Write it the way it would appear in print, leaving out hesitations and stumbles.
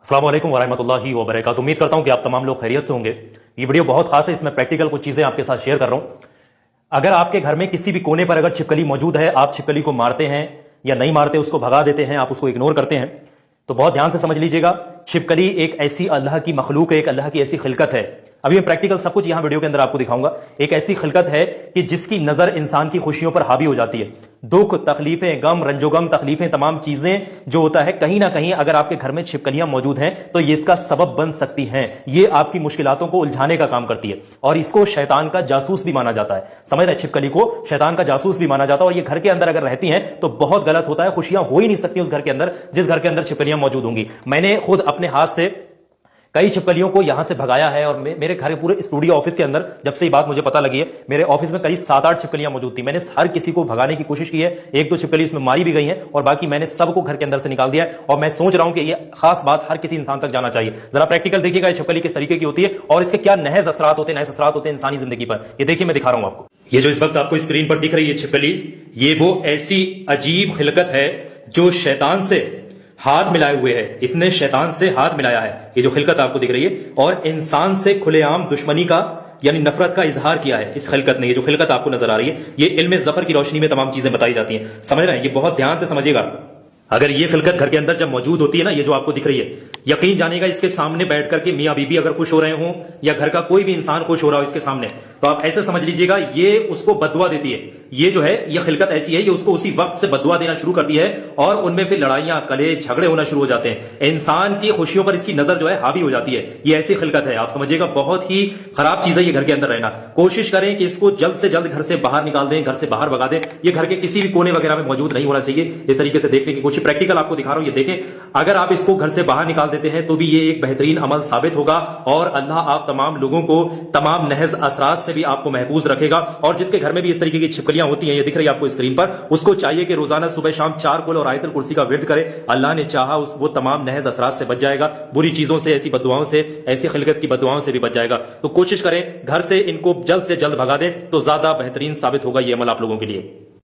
अस्सलाम वालेकुम वरहमतुल्लाहि वबरकातुहू। उम्मीद करता हूं कि आप तमाम लोग खैरियत से होंगे। ये वीडियो बहुत खास है, इसमें प्रैक्टिकल कुछ चीजें आपके साथ शेयर कर रहा हूं। अगर आपके घर में किसी भी कोने पर अगर छिपकली मौजूद है, आप छिपकली को मारते हैं या नहीं मारते, उसको भगा देते हैं, आप उसको इग्नोर करते हैं, तो बहुत ध्यान से समझ लीजिएगा। छिपकली एक ऐसी अल्लाह की मखलूक है, एक अल्लाह की ऐसी खिलकत है। अभी मैं प्रैक्टिकल सब कुछ यहां वीडियो के अंदर आपको दिखाऊंगा। एक ऐसी खिलकत है कि जिसकी नजर इंसान की खुशियों पर हावी हो जाती है। दुख, तकलीफें, गम, रंजोगम, तकलीफें, तमाम चीजें जो होता है, कहीं ना कहीं अगर आपके घर में छिपकलियां मौजूद हैं तो ये इसका सबब बन सकती हैं। ये आपकी मुश्किलातों को उलझाने का काम करती है और इसको शैतान का जासूस भी माना जाता है। समझ रहे, छिपकली को शैतान का जासूस भी माना जाता है। और ये घर के अंदर अगर रहती हैं तो बहुत गलत होता है। खुशियां हो ही नहीं सकती उस घर के अंदर जिस घर के अंदर छिपकलियां मौजूद होंगी। मैंने खुद अपने हाथ से कई छिपकलियों को यहां से भगाया है और मेरे घर पूरे स्टूडियो ऑफिस के अंदर जब से ये बात मुझे पता लगी है, मेरे ऑफिस में करीब 7-8 छिपकलियां मौजूद थी। मैंने हर किसी को भगाने की कोशिश की है। 1-2 छिपकली इसमें मारी भी गई हैं और बाकी मैंने सबको घर के अंदर से निकाल दिया है। और मैं सोच रहा हूं कि ये खास बात हर किसी इंसान तक जाना चाहिए। जरा प्रैक्टिकल देखिएगा ये छिपकली किस तरीके की होती है और इसके क्या नहज असरात होते हैं इंसानी जिंदगी पर। ये देखिए, मैं दिखा रहा हूं आपको। ये जो इस वक्त आपको स्क्रीन पर दिख रही है छिपकली, ये वो ऐसी अजीब खिलकत है जो शैतान से हाथ मिलाए हुए है। इसने शैतान से हाथ मिलाया है, ये जो खिलकत आपको दिख रही है, और इंसान से खुलेआम दुश्मनी का यानी नफरत का इजहार किया है इस खिलकत ने। ये जो खिलकत आपको नजर आ रही है, ये इल्म ज़फर की रोशनी में तमाम चीजें बताई जाती हैं। समझ रहे हैं, ये बहुत ध्यान से समझिएगा। अगर ये खिलकत घर के अंदर जब मौजूद होती है ना, ये जो आपको दिख रही है, यकीन जानिएगा इसके सामने बैठ करके मियां बीबी अगर खुश हो रहे हो या घर का कोई भी इंसान खुश हो रहा हो इसके सामने, तो आप ऐसे समझ लीजिएगा ये उसको बदुआ देती है। ये जो है, ये खिलकत ऐसी है, ये उसको उसी वक्त से बदुआ देना शुरू करती है और उनमें फिर लड़ाइयां, कलेश, झगड़े होना शुरू हो जाते हैं। इंसान की खुशियों पर इसकी नजर जो है हावी हो जाती है। ये ऐसी खिलकत है, आप समझिएगा, बहुत ही खराब चीज है ये घर के अंदर रहना। कोशिश करें कि इसको जल्द से जल्द घर से बाहर निकाल दें, घर से बाहर भगा दें। ये घर के किसी भी कोने वगैरह में मौजूद नहीं होना चाहिए। इस तरीके से देखने की कोशिश, प्रैक्टिकल आपको दिखा रहा हूं, ये देखें। अगर आप इसको घर से बाहर निकाल देते हैं तो भी ये एक बेहतरीन अमल साबित होगा और अल्लाह आप तमाम लोगों को तमाम नहज असरात से भी आपको महफूज रखेगा। और जिसके घर में भी इस तरीके की छिपकलियां होती हैं, ये दिख रही है आपको स्क्रीन पर, उसको चाहिए कि रोजाना सुबह शाम 4 कुल और आयतुल कुर्सी का विर्द करे। अल्लाह ने चाहा वो तमाम नहज असरात से बच जाएगा, बुरी चीजों से, ऐसी बददुआओं से, ऐसी खिलकत की बददुआओं से भी बच जाएगा। तो कोशिश करें घर से इनको जल्द से जल्द भगा दें तो ज्यादा बेहतरीन साबित होगा ये अमल आप लोगों के लिए।